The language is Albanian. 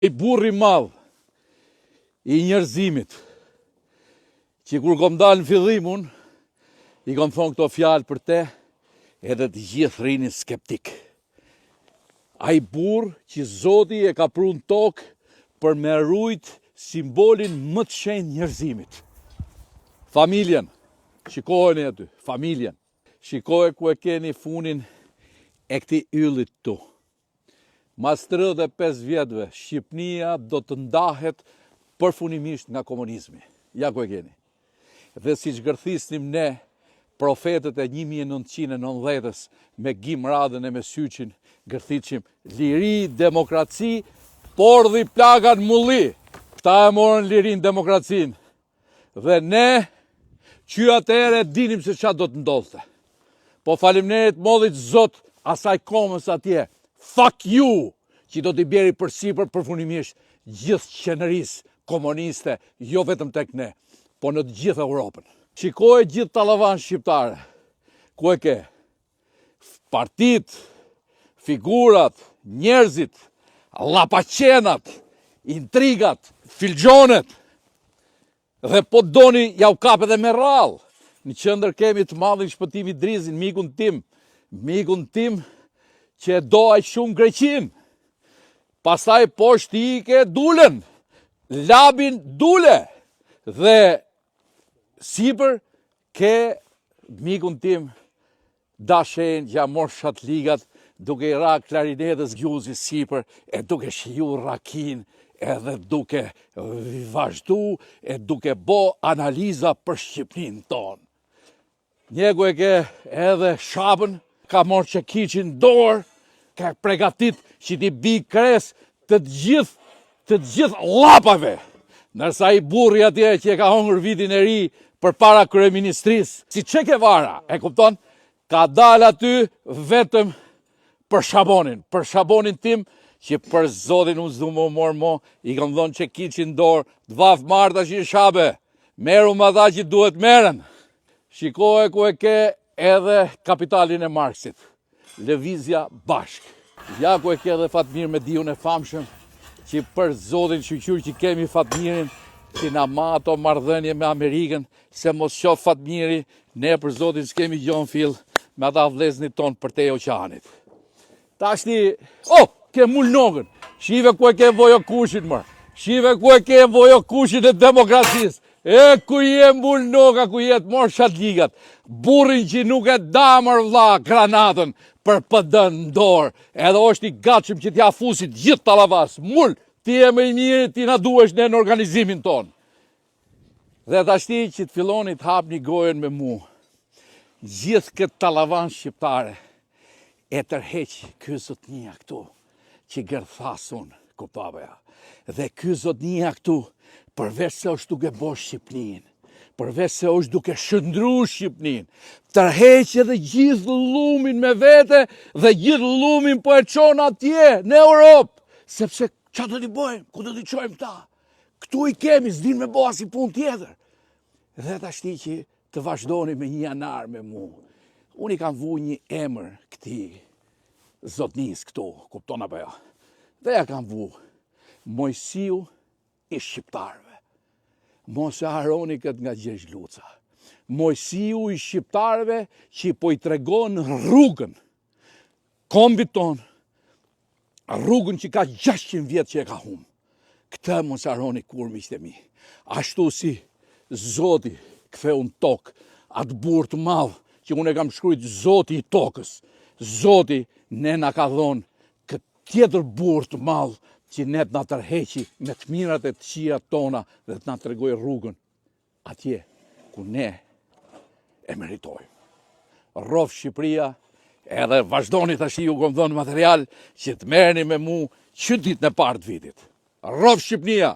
I burri madh i njerëzimit, që kur kom dalë në fillimun, i kom thonë këto fjalë për te, edhe të gjithë rinin skeptik. Ai burr që Zoti e ka pru në tokë për me rujt simbolin më të shenjtë njerëzimit. Familjen, shikojeni aty, familjen. Shikoj ku e keni funin e këtij yllit tu. Mas 35 vjetëve, Shqipnia do të ndahet përfunimisht nga komunizmi. Ja ku e keni. Dhe si që gërthisnim ne, profetët e 1990-ës, me Gim Radën e me Syçin, gërthitshim liri, demokraci, por dhe plagan mulli. Këta e morën lirin demokracin. Dhe ne, që atëhere dinim se qa do të ndodhte. Po faleminderit modhit Zot asaj komës atje. Fuck you, që do t'i bjeri përsipër përfunimisht gjithë qenerisë komuniste, jo vetëm tek ne, po në të gjithë Europën. Shikoj gjithë tallavan shqiptare, ku e ke? Partit, figurat, njerëzit, llapaqenat, intrigat, filgjonet, dhe po doni ja u kap edhe me rrallë. Në qendër kemi të madhin Shpëtimi Drizin, mikun tim që e do aq shumë Greqin. Pastaj poshtë i ke Dulen, Labin Dule, dhe sipër ke mikun tim Dashen që ja mor shatligat duke i ra klarinetës gjuzi sipër, e duke shiju rakin, edhe duke vazhdu, e duke bo analiza për Shqipnin tonë. Njegu e ke edhe Shapën, ka morë që kiqin dorë, ka pregatit që ti bi kres të gjithë lapave. Nërsa i burri atje që e ka hongër vitin e ri për para kryeministrisë, si që ke vara, e kupton, ka dalë aty vetëm për shabonin tim, që për Zotin unë zdu më morë mo, i kam dhonë që kiqin dorë, dvaf marta që i Shabe, meru më dha që duhet meren. Shikoj ku e ke edhe kapitalin e Marksit, lëvizja bashk. Ja ku e ke edhe Fatmir me diun e famshëm, që për Zotin shqyqyr që kemi Fatmirin, që na ma ato marrëdhënie me Amerikën, se mos qof Fatmiri, ne për Zotin s'kemi gjon fill me ata vleznit ton për te oqanit. Tashti, ke mulnogën, shive ku e ke vojo kushin mërë, shive ku e ke vojo kushin e demokracisë, e ku je mulnoga, ku je të morë shatligat, burrin që nuk e damër vlla granatën për PD-n në dorë, edhe është i gatshëm që t'ja fusit gjithë talavas, mull, ti e më i mirë, ti na duhesh ne në organizimin tonë. Dhe tashti që të filloni të hapni gojën me mu, gjithë këtë talavan shqiptare, e tërheq ky zotnia këtu, që gërthasun, kuptaveja. Dhe ky zotnia këtu, përveç se është duke bo Shqipnin, përveç se është duke shëndru Shqipnin, tërheq edhe gjithë lumin me vete, dhe gjithë lumin po e qonë atje, në Europë, sepse qa do t'i bojmë, ku do t'i qojmë ta? Këtu i kemi, s'din me bo as i pun tjetër. Dhe tashti që të vazhdoni me një janar me mu, unë i kam vu një emër këti zotnis këtu, kupton apo jo? Dhe ja kam vu Mojsiu i shqiptarëve. Mos e harroni këtë nga Gjergj Luca. Mojsiu i shqiptarëve që po i tregon rrugën, kombit ton, rrugën që ka 600 vjetë që e ka humbë. Këtë mos e harroni kur, miqtë e mi. Ashtu si Zoti ktheu në tokë atë burr të madh që unë e kam shkruajt Zoti i tokës. Zoti ne na ka dhonë këtë tjetër burr të madh që ne të na tërheqi me të mirat e të këqijat tona dhe të na tregoj rrugën atje ku ne e meritojmë. Rrof Shqipëria, edhe vazhdoni tash ju kom dhënë material që të merreni me mu që ditën e parë të vitit. Rrof Shqipëria!